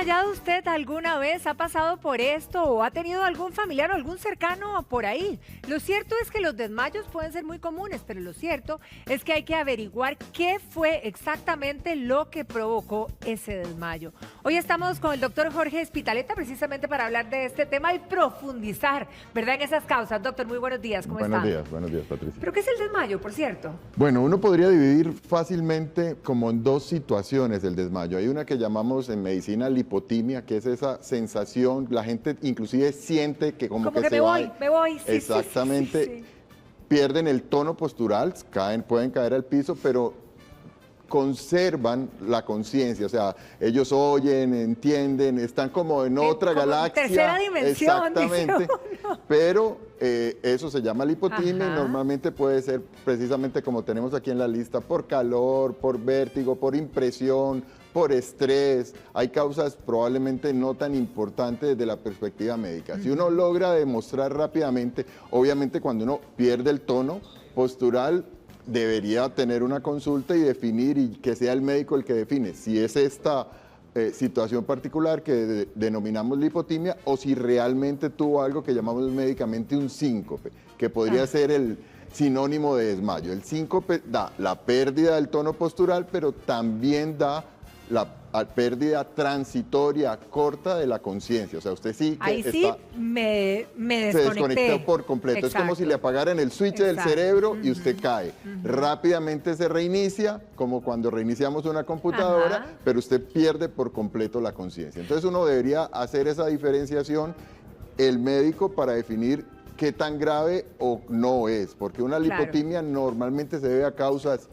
desmayado usted alguna vez? ¿Ha pasado por esto o ha tenido algún familiar o algún cercano por ahí? Lo cierto es que los desmayos pueden ser muy comunes, pero lo cierto es que hay que averiguar qué fue exactamente lo que provocó ese desmayo. Hoy estamos con el doctor Jorge Espitaleta precisamente para hablar de este tema y profundizar, ¿verdad?, en esas causas. Doctor, muy buenos días, ¿cómo está? Buenos días, Patricia. ¿Pero qué es el desmayo, por cierto? Bueno, uno podría dividir fácilmente como en dos situaciones el desmayo. Hay una que llamamos en medicina lipotimia, que es esa sensación, la gente inclusive siente que como que me se voy, va. me voy. Sí, exactamente. sí. Pierden el tono postural, pueden caer al piso, pero conservan la conciencia, o sea, ellos oyen, entienden, están como en otra galaxia. Tercera dimensión. Exactamente, pero eso se llama lipotimia. Ajá. Y normalmente puede ser precisamente como tenemos aquí en la lista, por calor, por vértigo, por impresión, por estrés. Hay causas probablemente no tan importantes desde la perspectiva médica. Si uno logra demostrar rápidamente, obviamente cuando uno pierde el tono postural, debería tener una consulta y definir, y que sea el médico el que define si es esta situación particular que denominamos lipotimia o si realmente tuvo algo que llamamos médicamente un síncope, que podría ser el sinónimo de desmayo. El síncope da la pérdida del tono postural, pero también da la pérdida transitoria corta de la conciencia. O sea, usted sí que ahí sí me desconecté. Se desconectó por completo. Exacto. Es como si le apagaran el switch del cerebro y usted cae. Rápidamente se reinicia, como cuando reiniciamos una computadora, pero usted pierde por completo la conciencia. Entonces uno debería hacer esa diferenciación, el médico, para definir qué tan grave o no es, porque una lipotimia normalmente se debe a causas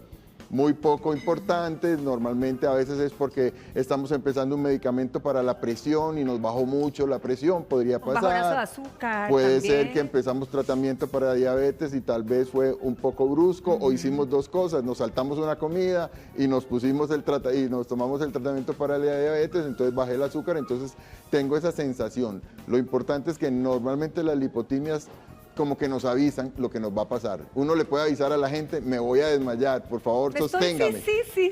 muy poco importantes. Normalmente a veces es porque estamos empezando un medicamento para la presión y nos bajó mucho la presión, podría pasar. Un bajonazo de azúcar puede también ser que empezamos tratamiento para diabetes y tal vez fue un poco brusco, o hicimos dos cosas, nos saltamos una comida y nos pusimos y nos tomamos el tratamiento para la diabetes, entonces bajé el azúcar, entonces tengo esa sensación. Lo importante es que normalmente las lipotimias como que nos avisan lo que nos va a pasar. Uno le puede avisar a la gente, me voy a desmayar, por favor, sosténgame. Sí.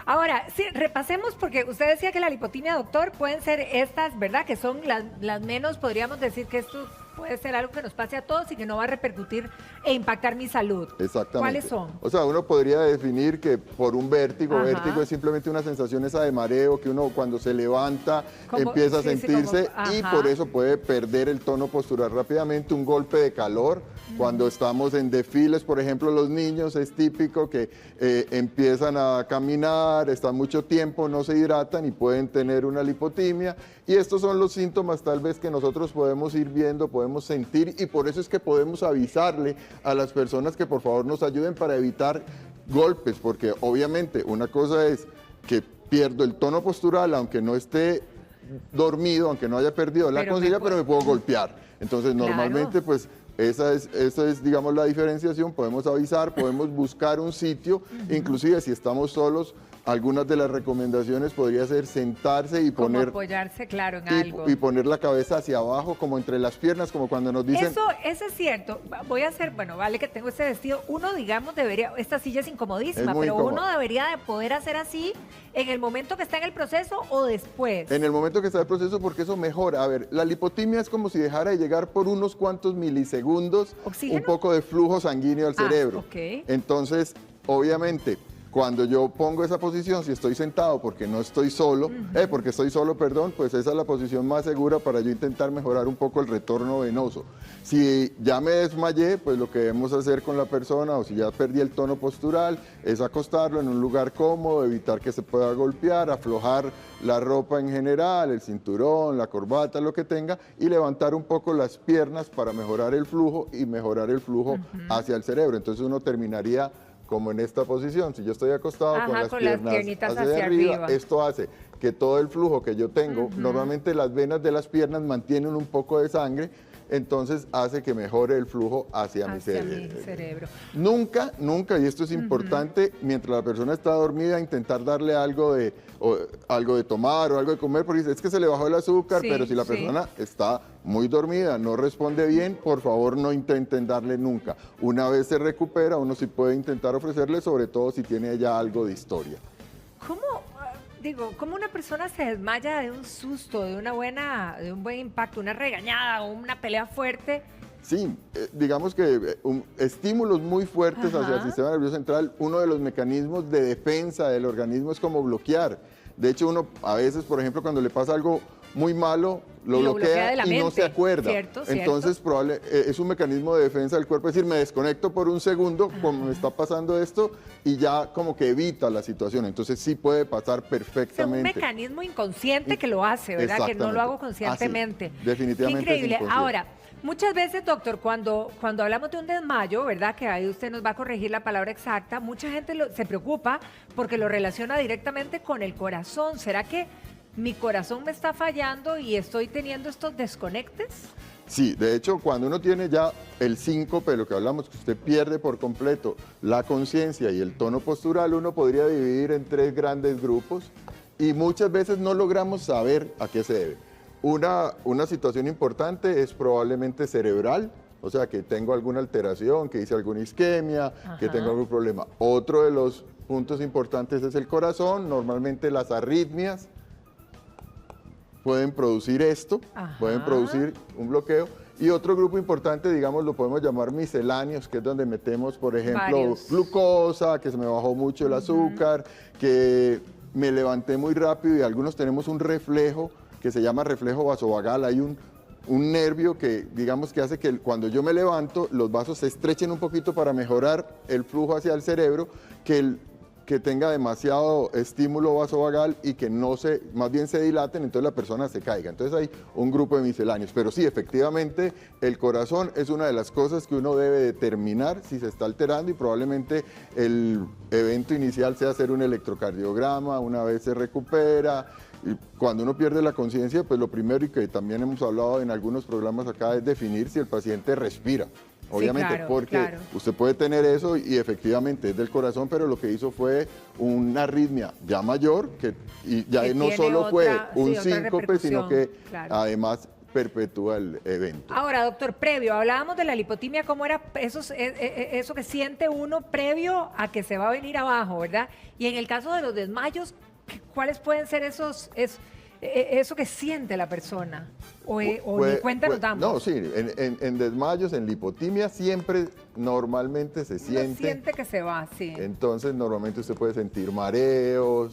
Ahora, sí, repasemos, porque usted decía que la lipotimia, doctor, pueden ser estas, ¿verdad?, que son las menos, podríamos decir que esto puede ser algo que nos pase a todos y que no va a repercutir e impactar mi salud. Exactamente. ¿Cuáles son? O sea, uno podría definir que por un vértigo, vértigo es simplemente una sensación esa de mareo, que uno cuando se levanta empieza a sentirse y por eso puede perder el tono postural rápidamente. Un golpe de calor, cuando estamos en desfiles, por ejemplo, los niños, es típico que empiezan a caminar, están mucho tiempo, no se hidratan y pueden tener una lipotimia. Y estos son los síntomas tal vez que nosotros podemos ir viendo, podemos sentir, y por eso es que podemos avisarle a las personas que por favor nos ayuden para evitar golpes, porque obviamente una cosa es que pierdo el tono postural aunque no esté dormido, aunque no haya perdido la conciencia, pero me puedo golpear. Entonces normalmente pues esa es, digamos, la diferenciación. Podemos avisar, podemos buscar un sitio, inclusive si estamos solos, algunas de las recomendaciones podría ser sentarse y poner... apoyarse, claro, en algo. Y poner la cabeza hacia abajo, como entre las piernas, como cuando nos dicen... Eso es cierto. Voy a hacer, bueno, vale que tengo este vestido. Uno, digamos, debería, esta silla es incomodísima, pero uno debería de poder hacer así en el momento que está en el proceso o después. En el momento que está en el proceso, porque eso mejora. A ver, la lipotimia es como si dejara de llegar por unos cuantos milisegundos un poco de flujo sanguíneo al cerebro. Entonces, obviamente, cuando yo pongo esa posición, si estoy sentado porque no estoy solo, porque estoy solo, perdón, pues esa es la posición más segura para yo intentar mejorar un poco el retorno venoso. Si ya me desmayé, pues lo que debemos hacer con la persona, o si ya perdí el tono postural, es acostarlo en un lugar cómodo, evitar que se pueda golpear, aflojar la ropa en general, el cinturón, la corbata, lo que tenga, y levantar un poco las piernas para mejorar el flujo y mejorar el flujo hacia el cerebro. Entonces uno terminaría como en esta posición. Si yo estoy acostado con las piernas hacia arriba, esto hace que todo el flujo que yo tengo, normalmente las venas de las piernas mantienen un poco de sangre, entonces hace que mejore el flujo hacia mi cerebro. Nunca, y esto es importante, mientras la persona está dormida, intentar darle algo de tomar o algo de comer, porque es que se le bajó el azúcar, pero si la persona está muy dormida, no responde bien, por favor no intenten darle nunca. Una vez se recupera, uno sí puede intentar ofrecerle, sobre todo si tiene ya algo de historia. ¿Cómo? digo, ¿cómo una persona se desmaya de un susto, de un buen impacto, una regañada o una pelea fuerte? Sí, digamos que estímulos muy fuertes hacia el sistema nervioso central, uno de los mecanismos de defensa del organismo es como bloquear. De hecho, uno a veces, por ejemplo, cuando le pasa algo muy malo, lo bloquea y no se acuerda. Entonces, es un mecanismo de defensa del cuerpo, es decir, me desconecto por un segundo, como me está pasando esto, y ya como que evita la situación. Entonces, sí puede pasar perfectamente. Es un mecanismo inconsciente que lo hace, ¿verdad? Que no lo hago conscientemente. Definitivamente. Qué increíble. Ahora, muchas veces, doctor, cuando hablamos de un desmayo, ¿verdad? Que ahí usted nos va a corregir la palabra exacta, mucha gente se preocupa porque lo relaciona directamente con el corazón. ¿Será que mi corazón me está fallando y estoy teniendo estos desconectes? Sí, de hecho, cuando uno tiene ya el síncope, lo que hablamos, que usted pierde por completo la conciencia y el tono postural, uno podría dividir en 3 grandes grupos y muchas veces no logramos saber a qué se debe. Una situación importante es probablemente cerebral, o sea, que tengo alguna alteración, que hice alguna isquemia, que tengo algún problema. Otro de los puntos importantes es el corazón, normalmente las arritmias pueden producir esto, pueden producir un bloqueo. Y otro grupo importante, digamos, lo podemos llamar misceláneos, que es donde metemos, por ejemplo, glucosa, que se me bajó mucho el azúcar, que me levanté muy rápido y algunos tenemos un reflejo que se llama reflejo vasovagal. Hay un nervio que, digamos, que hace que cuando yo me levanto, los vasos se estrechen un poquito para mejorar el flujo hacia el cerebro, que tenga demasiado estímulo vasovagal y que más bien se dilaten, entonces la persona se caiga. Entonces hay un grupo de misceláneos. Pero sí, efectivamente, el corazón es una de las cosas que uno debe determinar si se está alterando y probablemente el evento inicial sea hacer un electrocardiograma, una vez se recupera. Y cuando uno pierde la conciencia, pues lo primero, y que también hemos hablado en algunos programas acá, es definir si el paciente respira. Obviamente, sí, porque usted puede tener eso y efectivamente es del corazón, pero lo que hizo fue una arritmia ya mayor, y ya no solo fue un síncope, sino que además perpetúa el evento. Ahora, doctor, hablábamos de la lipotimia, ¿cómo era eso que siente uno previo a que se va a venir abajo, verdad? Y en el caso de los desmayos, ¿cuáles pueden ser eso que siente la persona? ¿O ni cuenta nos damos? No, sí, en desmayos, en lipotimia, siempre normalmente se siente. Siente que se va, sí. Entonces, normalmente usted puede sentir mareos,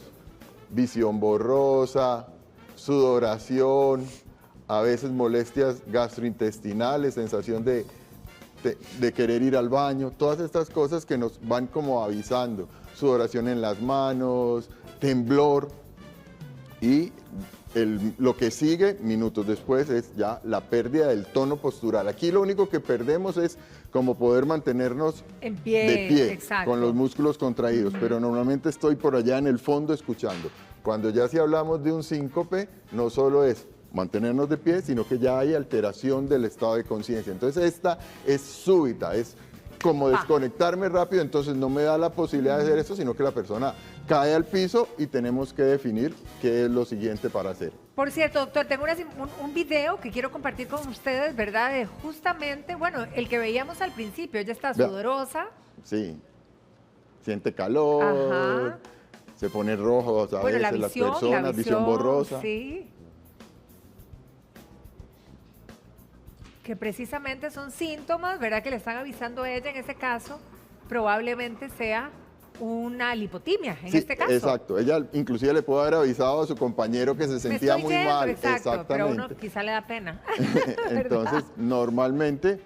visión borrosa, sudoración, a veces molestias gastrointestinales, sensación de querer ir al baño, todas estas cosas que nos van como avisando. Sudoración en las manos, temblor, y lo que sigue minutos después es ya la pérdida del tono postural. Aquí lo único que perdemos es como poder mantenernos de pie, con los músculos contraídos, pero normalmente estoy por allá en el fondo escuchando. Cuando ya si hablamos de un síncope, no solo es mantenernos de pie, sino que ya hay alteración del estado de conciencia. Entonces esta es súbita, es como desconectarme rápido, entonces no me da la posibilidad de hacer eso, sino que la persona cae al piso y tenemos que definir qué es lo siguiente para hacer. Por cierto, doctor, tengo un video que quiero compartir con ustedes, ¿verdad? De justamente, bueno, el que veíamos al principio, ella está sudorosa. Sí, siente calor, se pone rojo, a veces las personas, visión borrosa. Sí. Que precisamente son síntomas, ¿verdad? Que le están avisando a ella en ese caso, probablemente sea una lipotimia, en este caso. Exacto, ella inclusive le pudo haber avisado a su compañero que se sentía muy mal. Exacto, pero a uno quizá le da pena. Entonces, normalmente,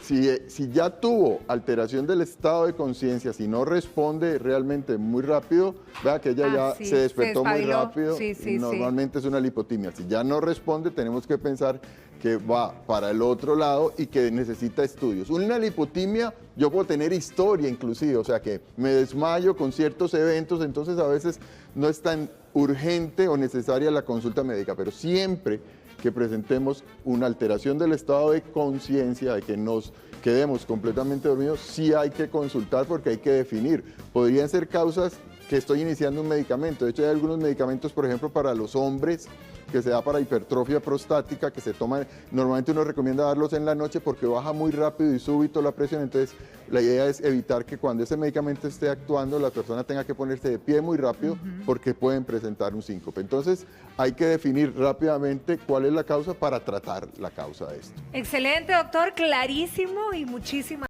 si ya tuvo alteración del estado de conciencia, si no responde realmente muy rápido, vea que ella ya se despertó muy rápido, normalmente es una lipotimia. Si ya no responde, tenemos que pensar que va para el otro lado y que necesita estudios. Una lipotimia, yo puedo tener historia inclusive, o sea que me desmayo con ciertos eventos, entonces a veces no es tan urgente o necesaria la consulta médica, pero siempre que presentemos una alteración del estado de conciencia, de que nos quedemos completamente dormidos, sí hay que consultar porque hay que definir. Podrían ser causas que estoy iniciando un medicamento. De hecho, hay algunos medicamentos, por ejemplo, para los hombres, que se da para hipertrofia prostática, que se toman, normalmente uno recomienda darlos en la noche porque baja muy rápido y súbito la presión, entonces la idea es evitar que cuando ese medicamento esté actuando la persona tenga que ponerse de pie muy rápido porque pueden presentar un síncope. Entonces hay que definir rápidamente cuál es la causa para tratar la causa de esto. Excelente, doctor, clarísimo y muchísimas